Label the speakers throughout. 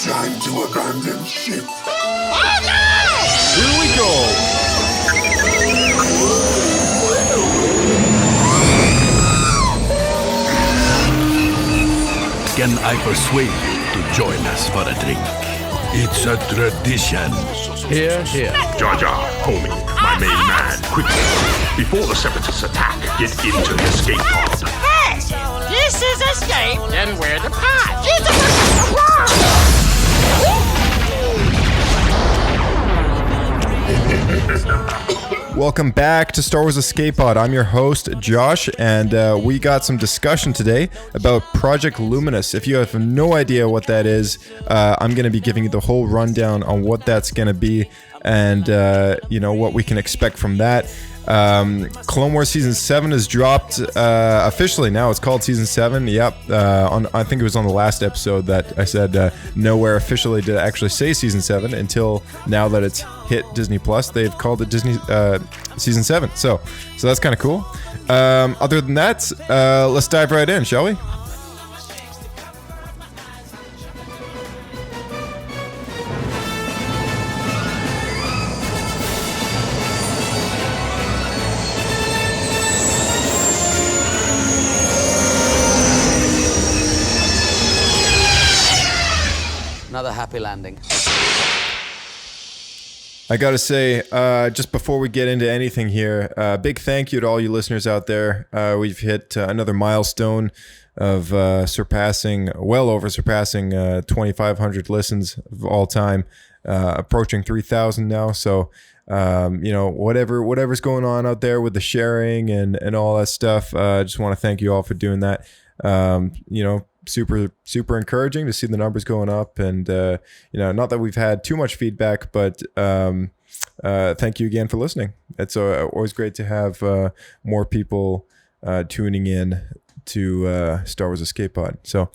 Speaker 1: Time to abandon ship.
Speaker 2: Oh no!
Speaker 3: Here we go!
Speaker 4: Can I persuade you to join us for a drink? It's a tradition.
Speaker 3: Here, here.
Speaker 1: Jar Jar, homie, my main man, quickly. Before the Separatists attack, get into the escape pod.
Speaker 2: Hey! This is escape, then we're the pod.
Speaker 3: Welcome back to Star Wars Escape Pod. I'm your host, Josh, and we got some discussion today about Project Luminous. If you have no idea what that is, I'm going to be giving you the whole rundown on what that's going to be and, what we can expect from that. Clone Wars Season 7 is dropped officially now. It's called Season 7. Yep. I think it was on the last episode that I said nowhere officially did I actually say Season 7 until now that it's hit Disney Plus. They've called it Disney Season 7. So that's kind of cool. Other than that, let's dive right in, shall we?
Speaker 5: Another happy landing.
Speaker 3: I gotta say, just before we get into anything here, big thank you to all you listeners out there. We've hit another milestone of surpassing 2,500 listens of all time, approaching 3,000 now. So, whatever's going on out there with the sharing and all that stuff, I just want to thank you all for doing that. Super encouraging to see the numbers going up, and not that we've had too much feedback, but thank you again for listening. It's always great to have more people tuning in to Star Wars Escape Pod. So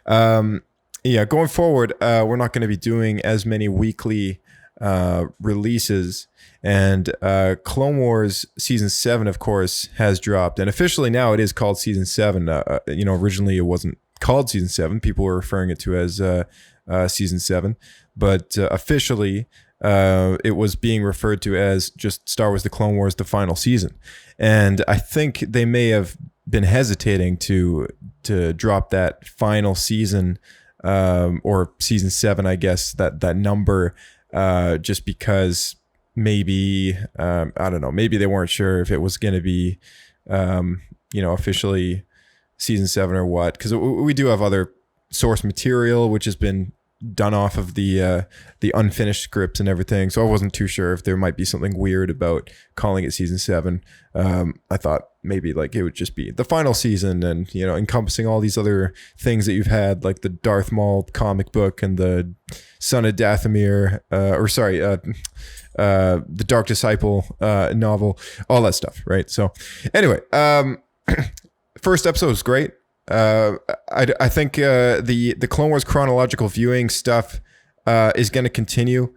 Speaker 3: going forward, we're not going to be doing as many weekly releases, and Clone Wars Season 7 of course has dropped, and officially now it is called Season 7. Originally it wasn't called Season 7. People were referring it to as Season 7, but officially it was being referred to as just Star Wars The Clone Wars, the final season. And I think they may have been hesitating to drop that final season, or Season 7, I guess, that number, just because maybe, I don't know, maybe they weren't sure if it was going to be, officially Season 7 or what, because we do have other source material which has been done off of the unfinished scripts and everything, so I wasn't too sure if there might be something weird about calling it Season 7. I thought maybe like it would just be the final season and encompassing all these other things that you've had, like the Darth Maul comic book and the Son of Dathomir, the Dark Disciple novel, all that stuff, right? So anyway, first episode was great. I think the Clone Wars chronological viewing stuff is going to continue.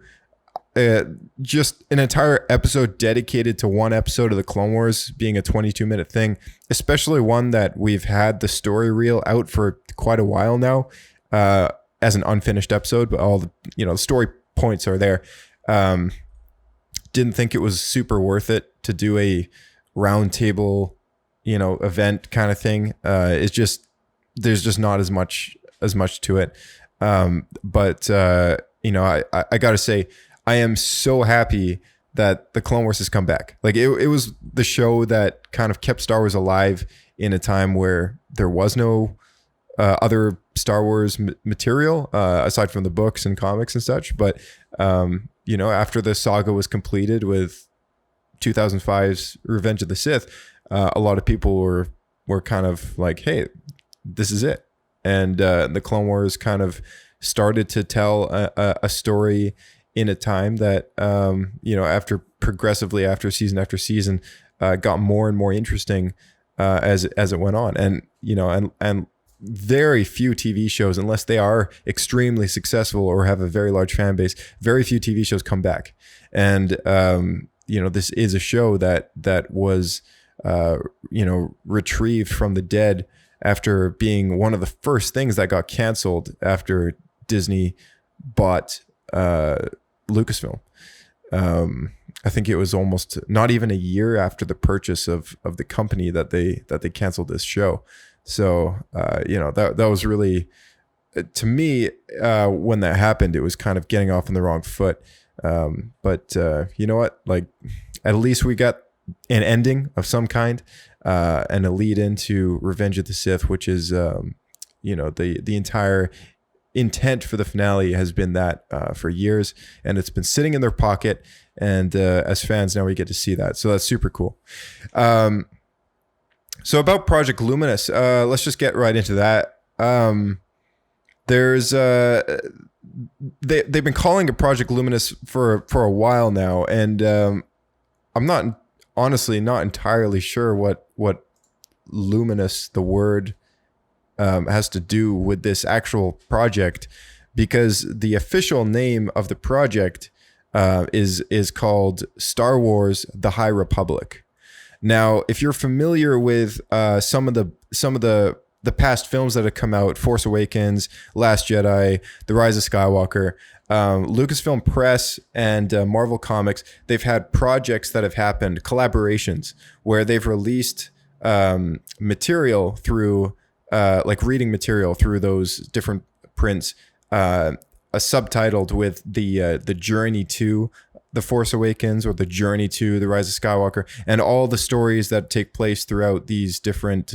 Speaker 3: Just an entire episode dedicated to one episode of the Clone Wars being a 22-minute thing, especially one that we've had the story reel out for quite a while now, as an unfinished episode, but all the the story points are there. Didn't think it was super worth it to do a roundtable event kind of thing. It's just, there's just not as much to it. But I gotta say, I am so happy that the Clone Wars has come back. Like it was the show that kind of kept Star Wars alive in a time where there was no other Star Wars material aside from the books and comics and such. But after the saga was completed with 2005's Revenge of the Sith, a lot of people were kind of like, hey, this is it. And the Clone Wars kind of started to tell a story in a time that, after season, got more and more interesting as it went on. And, and very few TV shows, unless they are extremely successful or have a very large fan base, very few TV shows come back. And, this is a show that was, retrieved from the dead after being one of the first things that got canceled after Disney bought Lucasfilm. I think it was almost not even a year after the purchase of the company that they canceled this show. So that was really, to me, when that happened, it was kind of getting off on the wrong foot. But you know what? Like, at least we got an ending of some kind, and a lead into Revenge of the Sith, which is the entire intent for the finale has been that for years, and it's been sitting in their pocket. And as fans, now we get to see that. So that's super cool. So about Project Luminous, let's just get right into that. There's they've been calling it Project Luminous for a while now, and I'm honestly not entirely sure what luminous, the word, has to do with this actual project, because the official name of the project is called Star Wars: The High Republic. Now, if you're familiar with some of the past films that have come out, Force Awakens, Last Jedi, The Rise of Skywalker, Lucasfilm Press and Marvel Comics, they've had projects that have happened, collaborations, where they've released material through, like reading material through those different prints, subtitled with the journey to The Force Awakens or the journey to The Rise of Skywalker, and all the stories that take place throughout these different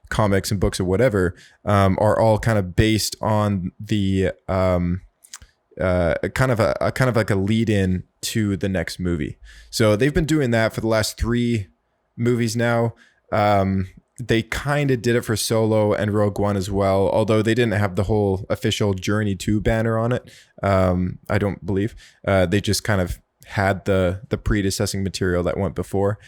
Speaker 3: comics and books or whatever are all kind of based on the kind of like a lead in to the next movie. So they've been doing that for the last 3 movies now. They kind of did it for Solo and Rogue One as well, although they didn't have the whole official Journey 2 banner on it. I don't believe. They just kind of had the predecessing material that went before.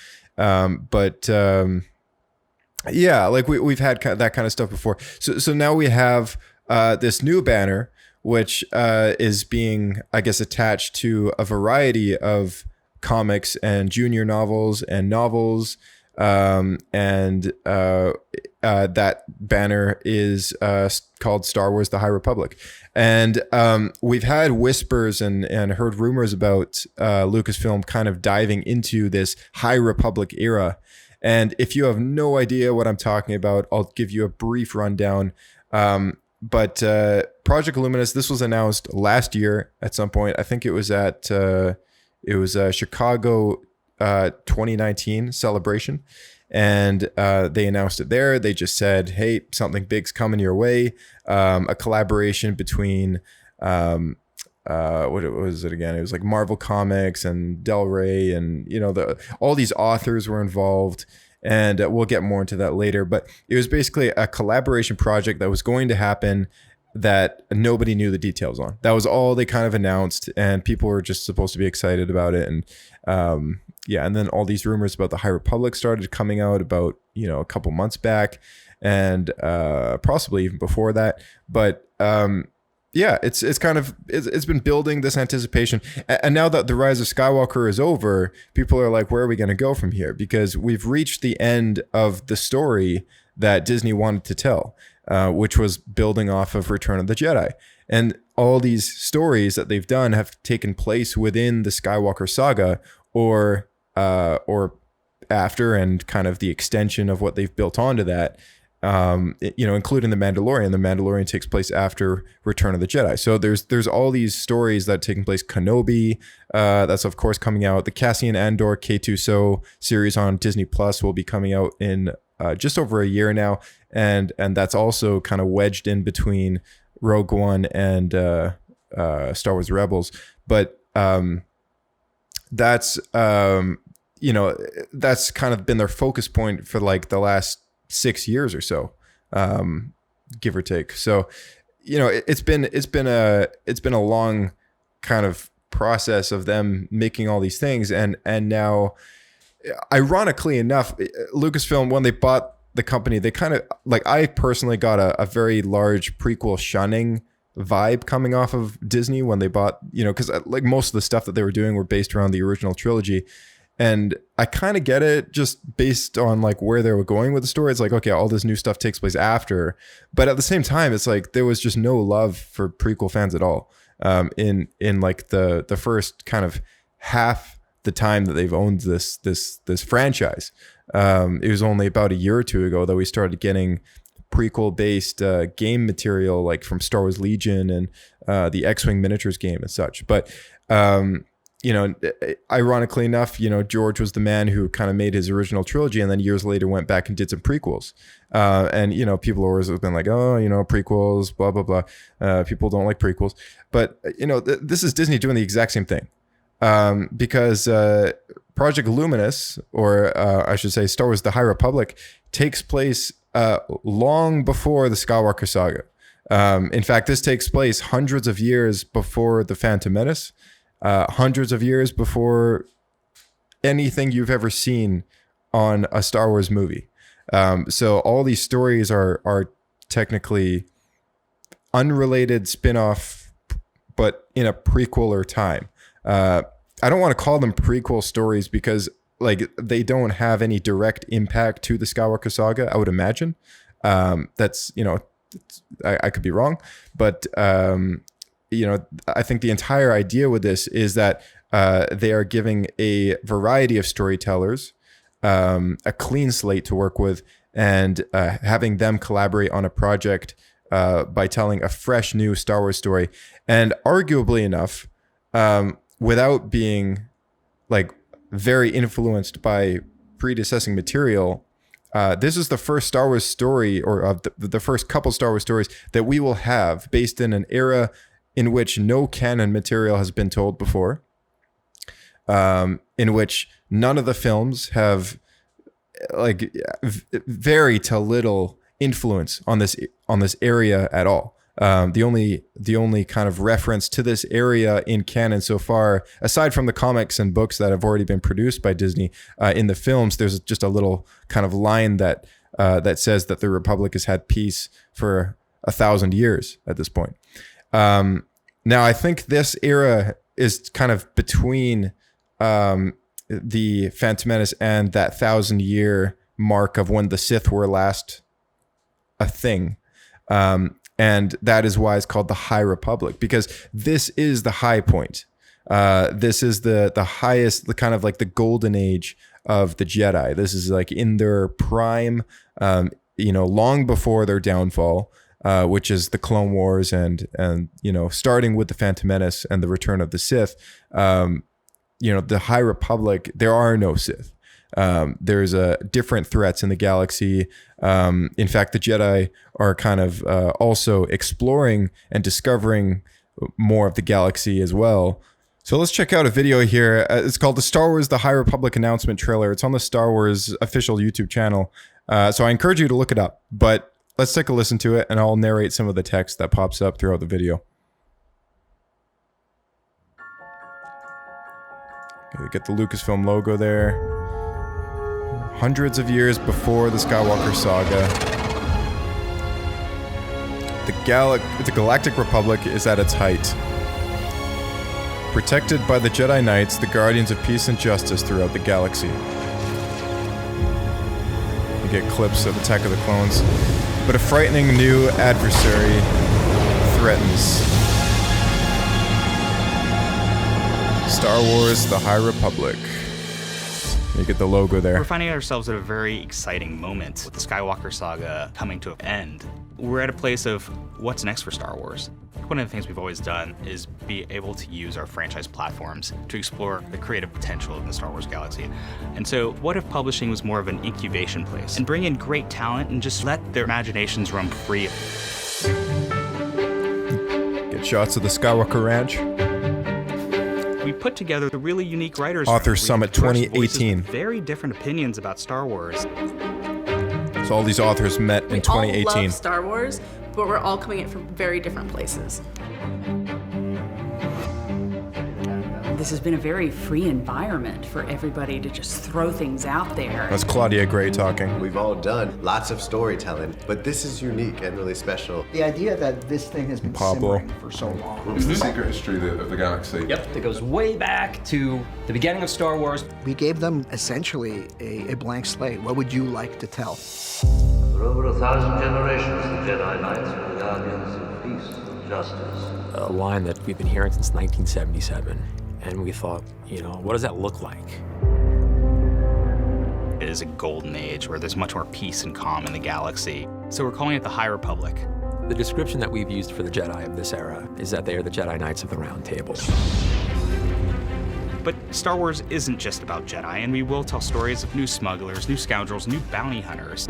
Speaker 3: Yeah, like we've had that kind of stuff before. So now we have this new banner, which is being, I guess, attached to a variety of comics and junior novels and novels. That banner is called Star Wars: The High Republic. And we've had whispers and heard rumors about Lucasfilm kind of diving into this High Republic era. And if you have no idea what I'm talking about, I'll give you a brief rundown. But Project Luminous, this was announced last year at some point. I think it was at Chicago 2019 celebration, and they announced it there. They just said, hey, something big's coming your way. A collaboration between what was it again? It was like Marvel Comics and Del Rey, and all these authors were involved, and we'll get more into that later. But it was basically a collaboration project that was going to happen that nobody knew the details on. That was all they kind of announced, and people were just supposed to be excited about it. And and then all these rumors about the High Republic started coming out about a couple months back, and possibly even before that. But it's been building this anticipation, and now that The Rise of Skywalker is over, people are like, where are we going to go from here? Because we've reached the end of the story that Disney wanted to tell, which was building off of Return of the Jedi. And all these stories that they've done have taken place within the Skywalker saga, or after, and kind of the extension of what they've built onto that. Including The Mandalorian. The Mandalorian takes place after Return of the Jedi. So there's all these stories that are taking place. Kenobi, that's of course coming out. The Cassian Andor K2SO series on Disney Plus will be coming out in just over a year now, and that's also kind of wedged in between Rogue One and Star Wars Rebels. But that's that's kind of been their focus point for like the last 6 years or so, give or take. So, it's been a long kind of process of them making all these things, and now, ironically enough, Lucasfilm, when they bought the company, they kind of, like, I personally got a very large prequel shunning vibe coming off of Disney when they bought, because like most of the stuff that they were doing were based around the original trilogy. And I kind of get it just based on like where they were going with the story. It's like, okay, all this new stuff takes place after, but at the same time, it's like there was just no love for prequel fans at all. In like the first kind of half the time that they've owned this franchise. It was only about a year or two ago that we started getting prequel based game material like from Star Wars Legion and the X-Wing miniatures game and such. But you know, ironically enough, you know, George was the man who kind of made his original trilogy and then years later went back and did some prequels. And, you know, people always have been like, oh, you know, prequels, blah, blah, blah. People don't like prequels. But, you know, this is Disney doing the exact same thing. Because Project Luminous, or I should say Star Wars The High Republic, takes place long before the Skywalker saga. In fact, this takes place hundreds of years before The Phantom Menace. Hundreds of years before anything you've ever seen on a Star Wars movie. So all these stories are technically unrelated spin-off, but in a prequel time. I don't want to call them prequel stories because like they don't have any direct impact to the Skywalker saga, I would imagine. That's, you know, I could be wrong, but you know, I think the entire idea with this is that they are giving a variety of storytellers a clean slate to work with and having them collaborate on a project by telling a fresh new Star Wars story. And arguably enough, without being like very influenced by predecessing material, this is the first Star Wars story, or of the first couple Star Wars stories that we will have based in an era in which no canon material has been told before, in which none of the films have like very to little influence on this area at all. The only kind of reference to this area in canon so far, aside from the comics and books that have already been produced by Disney, in the films, there's just a little kind of line that says that the Republic has had peace for 1,000 years at this point. Now, I think this era is kind of between the Phantom Menace and that 1,000-year mark of when the Sith were last a thing. And that is why it's called the High Republic, because this is the high point. This is the highest, the kind of like the golden age of the Jedi. This is like in their prime, you know, long before their downfall. Which is the Clone Wars and you know, starting with the Phantom Menace and the Return of the Sith. You know, the High Republic, there are no Sith. There's different threats in the galaxy. In fact, the Jedi are kind of also exploring and discovering more of the galaxy as well. So let's check out a video here. It's called the Star Wars The High Republic announcement trailer. It's on the Star Wars official YouTube channel. So I encourage you to look it up. But let's take a listen to it, and I'll narrate some of the text that pops up throughout the video. Okay, get the Lucasfilm logo there. Hundreds of years before the Skywalker saga, the Galactic Republic is at its height. Protected by the Jedi Knights, the guardians of peace and justice throughout the galaxy. You get clips of Attack of the Clones. But a frightening new adversary threatens. Star Wars The High Republic. You get the logo there.
Speaker 6: We're finding ourselves at a very exciting moment with the Skywalker saga coming to an end. We're at a place of what's next for Star Wars. One of the things we've always done is be able to use our franchise platforms to explore the creative potential in the Star Wars galaxy. And so what if publishing was more of an incubation place and bring in great talent and just let their imaginations roam free?
Speaker 3: Get shots of the Skywalker Ranch.
Speaker 6: We put together the really unique writers.
Speaker 3: Author Summit 2018.
Speaker 6: Very different opinions about Star Wars.
Speaker 3: So all these authors met in 2018.
Speaker 7: We all love Star Wars, but we're all coming in from very different places.
Speaker 8: This has been a very free environment for everybody to just throw things out there.
Speaker 3: That's Claudia Gray talking.
Speaker 9: We've all done lots of storytelling, but this is unique and really special.
Speaker 10: The idea that this thing has been
Speaker 3: Pablo.
Speaker 10: simmering for so long.
Speaker 11: It's the secret history of the galaxy.
Speaker 12: Yep, it goes way back to the beginning of Star Wars.
Speaker 10: We gave them essentially a blank slate. What would you like to tell?
Speaker 13: For over 1,000 generations, the Jedi Knights were the guardians of peace and justice.
Speaker 14: A line that we've been hearing since 1977, and we thought, you know, what does that look like?
Speaker 6: It is a golden age where there's much more peace and calm in the galaxy. So we're calling it the High Republic.
Speaker 14: The description that we've used for the Jedi of this era is that they are the Jedi Knights of the Round Table.
Speaker 6: But Star Wars isn't just about Jedi, and we will tell stories of new smugglers, new scoundrels, new bounty hunters.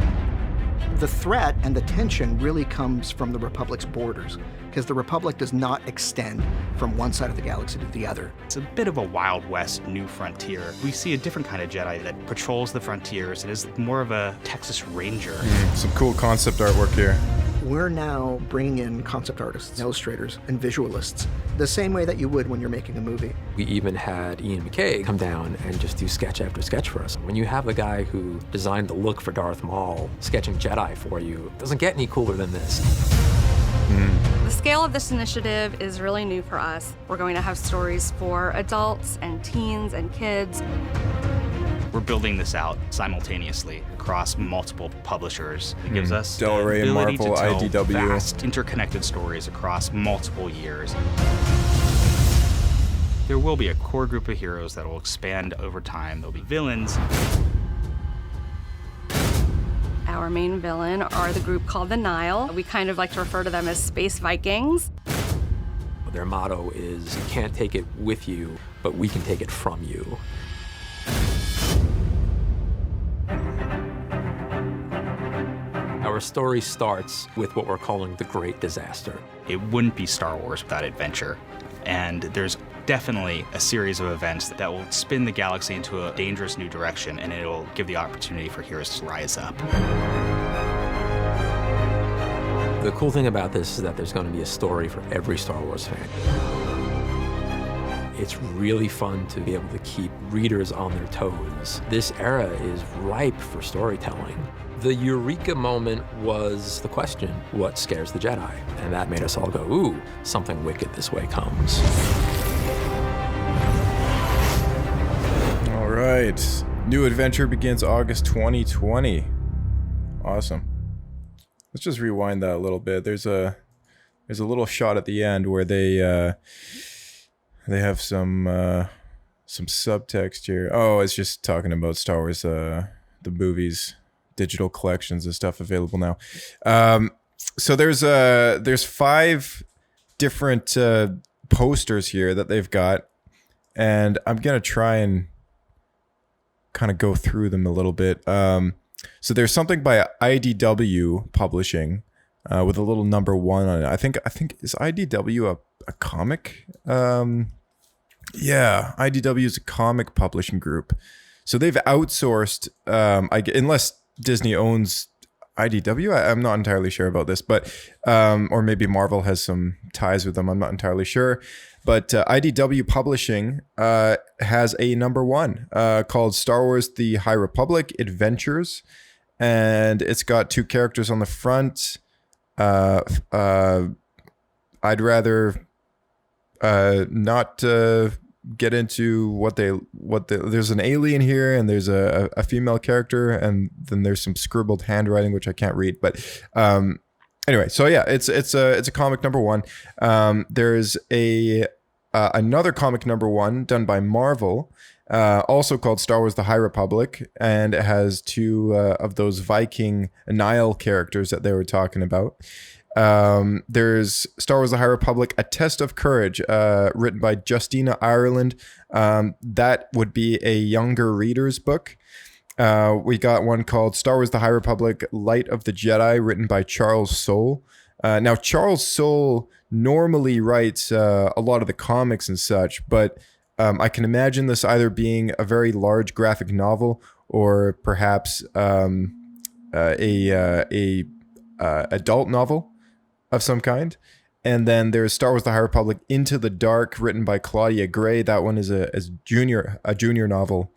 Speaker 10: The threat and the tension really comes from the Republic's borders, because the Republic does not extend from one side of the galaxy to the other.
Speaker 6: It's a bit of a Wild West new frontier. We see a different kind of Jedi that patrols the frontiers. It is more of a Texas Ranger.
Speaker 3: Some cool concept artwork here.
Speaker 10: We're now bringing in concept artists, illustrators, and visualists, the same way that you would when you're making a movie.
Speaker 14: We even had Ian McKay come down and just do sketch after sketch for us. When you have the guy who designed the look for Darth Maul sketching Jedi for you, it doesn't get any cooler than this.
Speaker 15: The scale of this initiative is really new for us. We're going to have stories for adults and teens and kids.
Speaker 6: We're building this out simultaneously across multiple publishers. It gives us
Speaker 3: Del
Speaker 6: the
Speaker 3: Rey,
Speaker 6: ability
Speaker 3: Marvel,
Speaker 6: to tell
Speaker 3: IDW.
Speaker 6: vast, interconnected stories across multiple years. There will be a core group of heroes that will expand over time. There'll be villains.
Speaker 15: Our main villain are the group called the Nile. We kind of like to refer to them as Space Vikings.
Speaker 14: Their motto is, you can't take it with you, but we can take it from you. Our story starts with what we're calling the Great Disaster.
Speaker 6: It wouldn't be Star Wars without adventure. And there's definitely a series of events that will spin the galaxy into a dangerous new direction, and it'll give the opportunity for heroes to rise up.
Speaker 14: The cool thing about this is that there's going to be a story for every Star Wars fan. It's really fun to be able to keep readers on their toes. This era is ripe for storytelling. The eureka moment was the question, what scares the Jedi? And that made us all go, ooh, something wicked this way comes.
Speaker 3: All right. New adventure begins August 2020. Awesome. Let's just rewind that a little bit. There's a little shot at the end where they have some subtext here. Oh, it's just talking about Star Wars, the movies, digital collections and stuff available now. So there's 5 different posters here that they've got, and I'm gonna try and kind of go through them a little bit. So there's something by IDW Publishing with a little number 1 on it. I think is IDW a comic? Yeah, IDW is a comic publishing group. So they've outsourced, unless Disney owns IDW. I'm not entirely sure about this, but or maybe Marvel has some ties with them. I'm not entirely sure. But IDW Publishing has a number 1 called Star Wars: The High Republic Adventures, and it's got 2 characters on the front. I'd rather not get into there's an alien here, and there's a female character, and then there's some scribbled handwriting which I can't read, but anyway, so yeah, it's a comic number 1. There's another comic number 1 done by Marvel, also called Star Wars: The High Republic, and it has 2 of those Viking Nile characters that they were talking about. There's Star Wars: The High Republic, A Test of Courage, written by Justina Ireland. That would be a younger reader's book. We got one called Star Wars: The High Republic, Light of the Jedi, written by Charles Soule. Now, Charles Soule normally writes a lot of the comics and such, but I can imagine this either being a very large graphic novel or perhaps a adult novel of some kind. And then there's Star Wars: The High Republic Into the Dark, written by Claudia Gray. That one is a junior novel,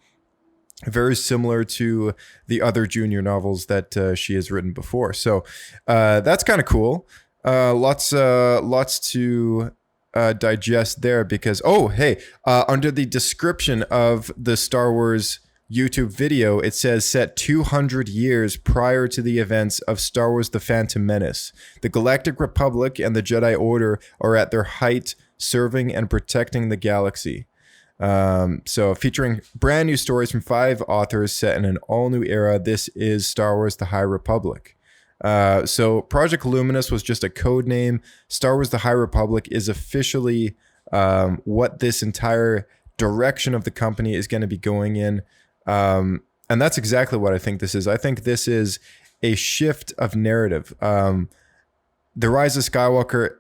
Speaker 3: very similar to the other junior novels that she has written before. So that's kind of cool. Lots to digest there because under the description of the Star Wars YouTube video, it says set 200 years prior to the events of Star Wars: The Phantom Menace. The Galactic Republic and the Jedi Order are at their height, serving and protecting the galaxy. So featuring brand new stories from 5 authors set in an all-new era, this is Star Wars: The High Republic. So Project Luminous was just a code name. Star Wars: The High Republic is officially what this entire direction of the company is going to be going in. And that's exactly what I think this is. I think this is a shift of narrative. The Rise of Skywalker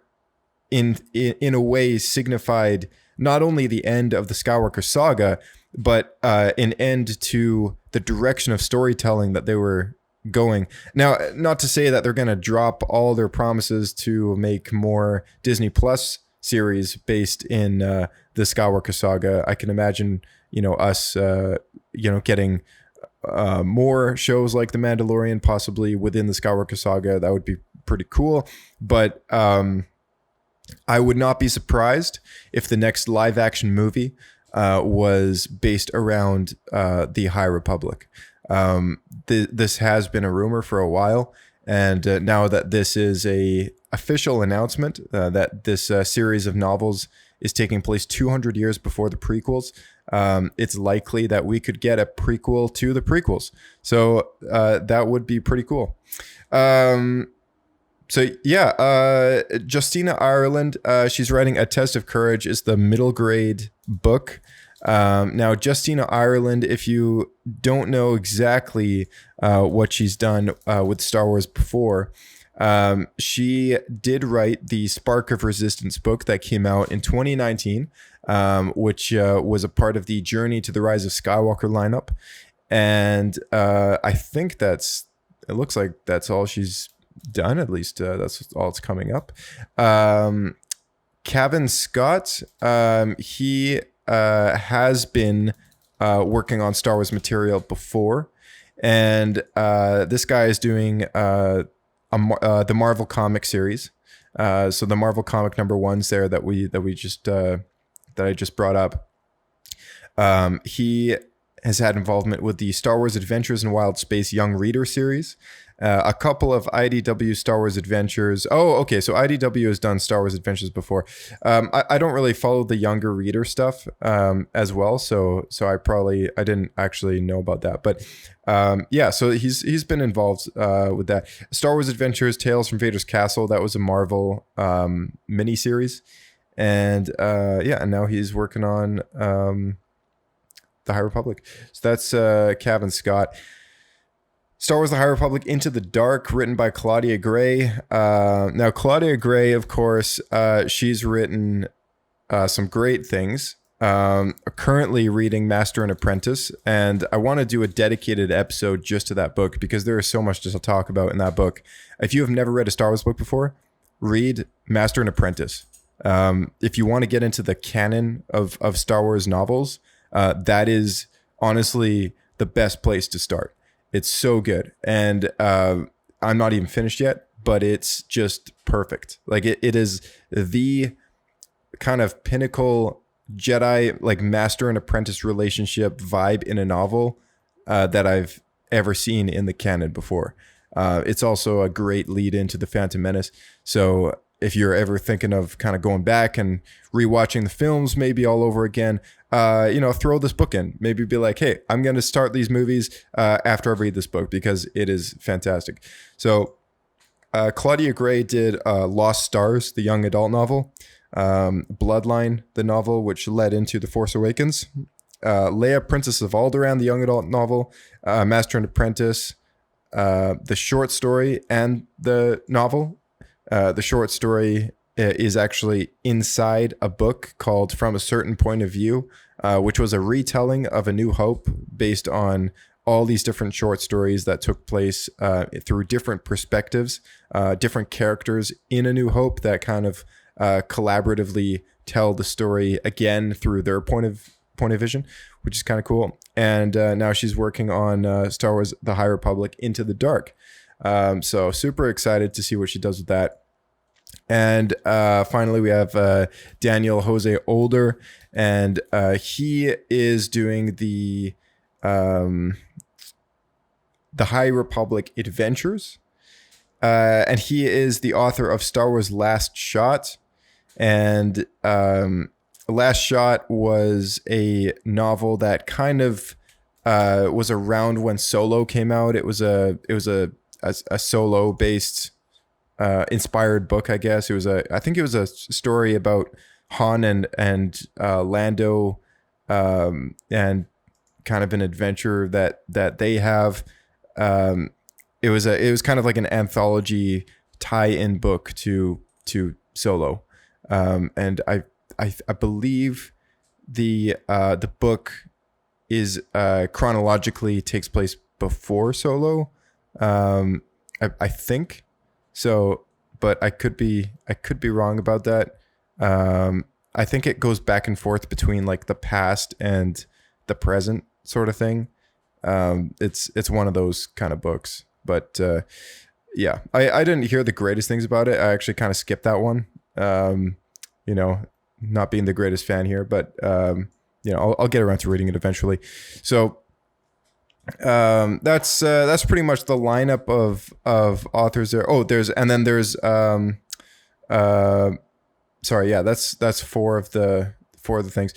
Speaker 3: in a way signified not only the end of the Skywalker saga, but an end to the direction of storytelling that they were going. Now, not to say that they're going to drop all their promises to make more Disney Plus series based in the Skywalker saga. I can imagine, us, getting more shows like The Mandalorian possibly within the Skywalker saga. That would be pretty cool. But I would not be surprised if the next live action movie was based around the High Republic. This has been a rumor for a while, and now that this is a official announcement that this series of novels is taking place 200 years before the prequels, it's likely that we could get a prequel to the prequels. So that would be pretty cool. Justina Ireland, she's writing A Test of Courage, is the middle grade book. Now, Justina Ireland, if you don't know exactly what she's done with Star Wars before, she did write the Spark of Resistance book that came out in 2019, which was a part of the Journey to the Rise of Skywalker lineup. And I think it looks like that's all she's done, at least that's all it's coming up. Cavan Scott, he has been working on Star Wars material before, and this guy is doing the Marvel comic series. So the Marvel comic #1s there that I just brought up. He has had involvement with the Star Wars Adventures in Wild Space Young Reader series, a couple of IDW Star Wars Adventures. Oh, okay. So IDW has done Star Wars Adventures before. I don't really follow the younger reader stuff as well. So I didn't actually know about that. But so he's been involved with that. Star Wars Adventures, Tales from Vader's Castle. That was a Marvel miniseries. And and now he's working on The High Republic. So that's Cavan Scott. Star Wars: The High Republic Into the Dark, written by Claudia Gray. Now, Claudia Gray, of course, she's written some great things. Currently reading Master and Apprentice, and I want to do a dedicated episode just to that book because there is so much to talk about in that book. If you have never read a Star Wars book before, read Master and Apprentice. If you want to get into the canon of Star Wars novels, that is honestly the best place to start. It's so good. And I'm not even finished yet, but it's just perfect. Like it is the kind of pinnacle Jedi, like master and apprentice relationship vibe in a novel that I've ever seen in the canon before. It's also a great lead into The Phantom Menace. So if you're ever thinking of kind of going back and rewatching the films, maybe all over again, throw this book in. Maybe be like, hey, I'm going to start these movies after I read this book because it is fantastic. So Claudia Gray did Lost Stars, the young adult novel, Bloodline, the novel which led into The Force Awakens, Leia, Princess of Alderaan, the young adult novel, Master and Apprentice, the short story and the novel. The short story is actually inside a book called From a Certain Point of View, which was a retelling of A New Hope based on all these different short stories that took place through different perspectives, different characters in A New Hope that kind of collaboratively tell the story again through their point of vision, which is kind of cool. And now she's working on Star Wars The High Republic Into the Dark. So super excited to see what she does with that. And finally, we have Daniel Jose Older, and he is doing the High Republic Adventures. And he is the author of Star Wars Last Shot. And Last Shot was a novel that kind of was around when Solo came out. It was a Solo based inspired book, I guess. I think it was a story about Han and Lando, and kind of an adventure that they have. It was kind of like an anthology tie-in book to Solo, and I believe the book is chronologically takes place before Solo. I think so, but I could be wrong about that. I think it goes back and forth between like the past and the present sort of thing. It's one of those kind of books, but yeah, I didn't hear the greatest things about it. I actually kind of skipped that one. Not being the greatest fan here, but I'll get around to reading it eventually. So that's pretty much the lineup of authors there. Oh, there's that's four of the things.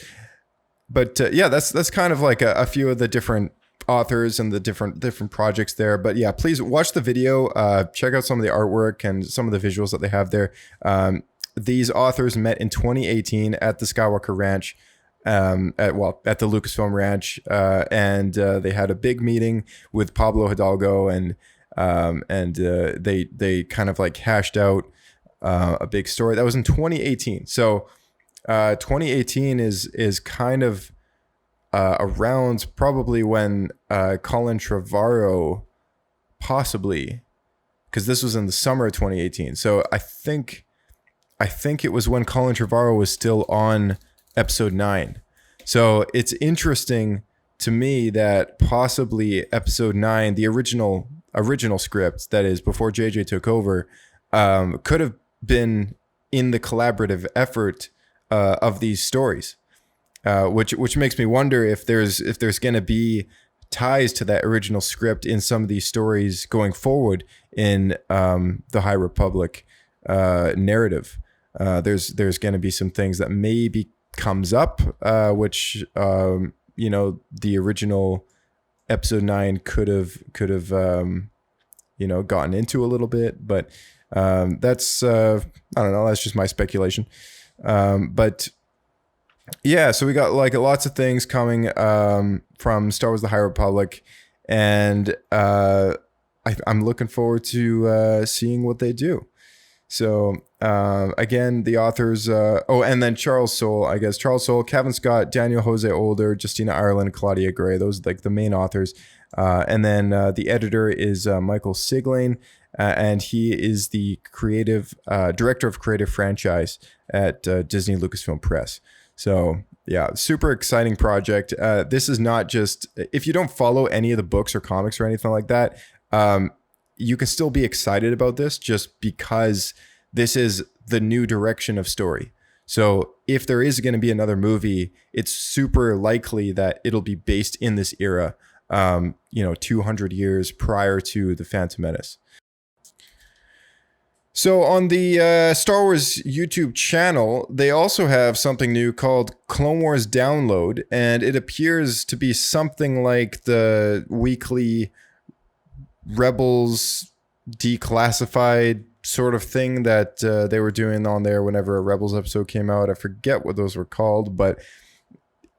Speaker 3: But yeah, that's kind of like a few of the different authors and the different projects there. But yeah, please watch the video, check out some of the artwork and some of the visuals that they have there. These authors met in 2018 at the Skywalker Ranch, at the Lucasfilm Ranch, and they had a big meeting with Pablo Hidalgo, and they kind of like hashed out a big story. That was in 2018. So 2018 is kind of around probably when Colin Trevorrow, possibly, because this was in the summer of 2018. So I think it was when Colin Trevorrow was still on episode 9. So it's interesting to me that possibly episode 9, the original script, that is before JJ took over, could have been in the collaborative effort of these stories, which makes me wonder if there's going to be ties to that original script in some of these stories going forward in the High Republic narrative. There's going to be some things that maybe comes up, which the original episode 9 could have gotten into a little bit, but that's I don't know, that's just my speculation. But yeah, so we got like lots of things coming from Star Wars: The High Republic, and I'm looking forward to seeing what they do. So again, the authors, and then Charles Soule, Kevin Scott, Daniel Jose Older, Justina Ireland, Claudia Gray. Those are like the main authors. And then the editor is Michael Siglain, and he is the creative director of creative franchise at Disney Lucasfilm Press. So yeah, super exciting project. This is not just, if you don't follow any of the books or comics or anything like that, you can still be excited about this just because this is the new direction of story. So if there is going to be another movie, it's super likely that it'll be based in this era, 200 years prior to The Phantom Menace. So on the Star Wars YouTube channel, they also have something new called Clone Wars Download, and it appears to be something like the weekly Rebels declassified sort of thing that they were doing on there whenever a Rebels episode came out. I forget what those were called, but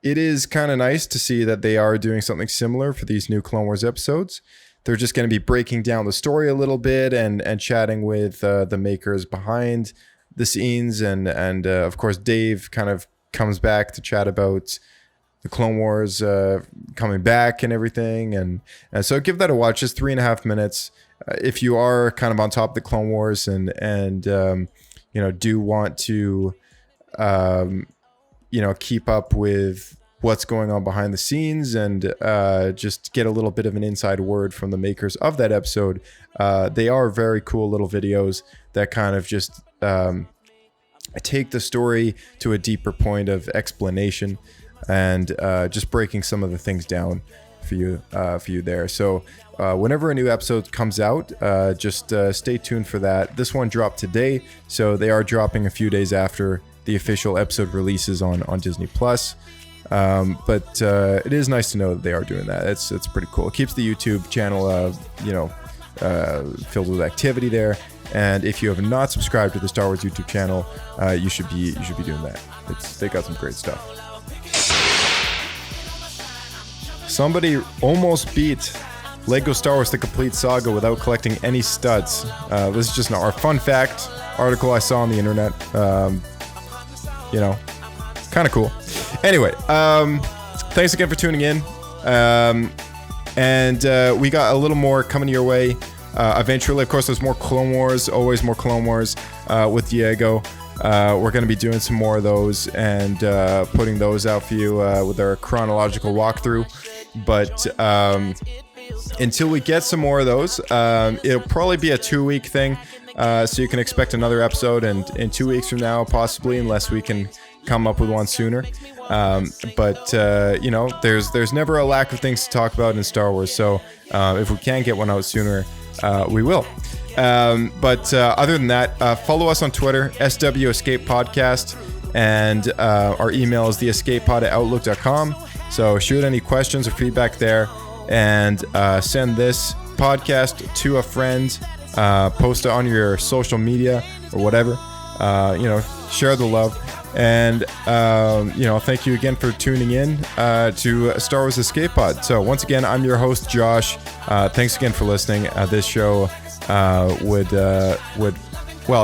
Speaker 3: it is kind of nice to see that they are doing something similar for these new Clone Wars episodes. They're just going to be breaking down the story a little bit and chatting with the makers behind the scenes. And of course, Dave kind of comes back to chat about the Clone Wars coming back and everything. And so give that a watch. Just 3.5 minutes. If you are kind of on top of the Clone Wars and do want to, keep up with what's going on behind the scenes and just get a little bit of an inside word from the makers of that episode. They are very cool little videos that kind of just take the story to a deeper point of explanation and just breaking some of the things down for you there. So whenever a new episode comes out, just stay tuned for that. This one dropped today, so they are dropping a few days after the official episode releases on Disney Plus. But it is nice to know that they are doing that. It's pretty cool. It keeps the YouTube channel filled with activity there. And if you have not subscribed to the Star Wars YouTube channel, you should be doing that. They got some great stuff. Somebody almost beat Lego Star Wars The Complete Saga without collecting any studs. This is just our fun fact article I saw on the internet. Kind of cool. Anyway, thanks again for tuning in. And we got a little more coming your way eventually. Of course, there's more Clone Wars, always more Clone Wars with Diego. We're going to be doing some more of those and putting those out for you with our chronological walkthrough. But until we get some more of those, it'll probably be a 2-week thing. So you can expect another episode in 2 weeks from now, possibly, unless we can come up with one sooner. But there's never a lack of things to talk about in Star Wars. So if we can get one out sooner, we will. But other than that, follow us on Twitter, SW Escape Podcast, and our email is theescapepod@outlook.com. So shoot any questions or feedback there, and send this podcast to a friend. Post it on your social media or whatever. Share the love. And, thank you again for tuning in to Star Wars Escape Pod. So once again, I'm your host, Josh. Thanks again for listening. This show it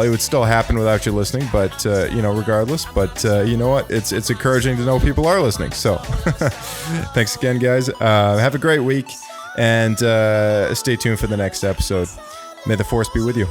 Speaker 3: would still happen without you listening, but, regardless. But you know what? It's encouraging to know people are listening. So thanks again, guys. Have a great week, and stay tuned for the next episode. May the Force be with you.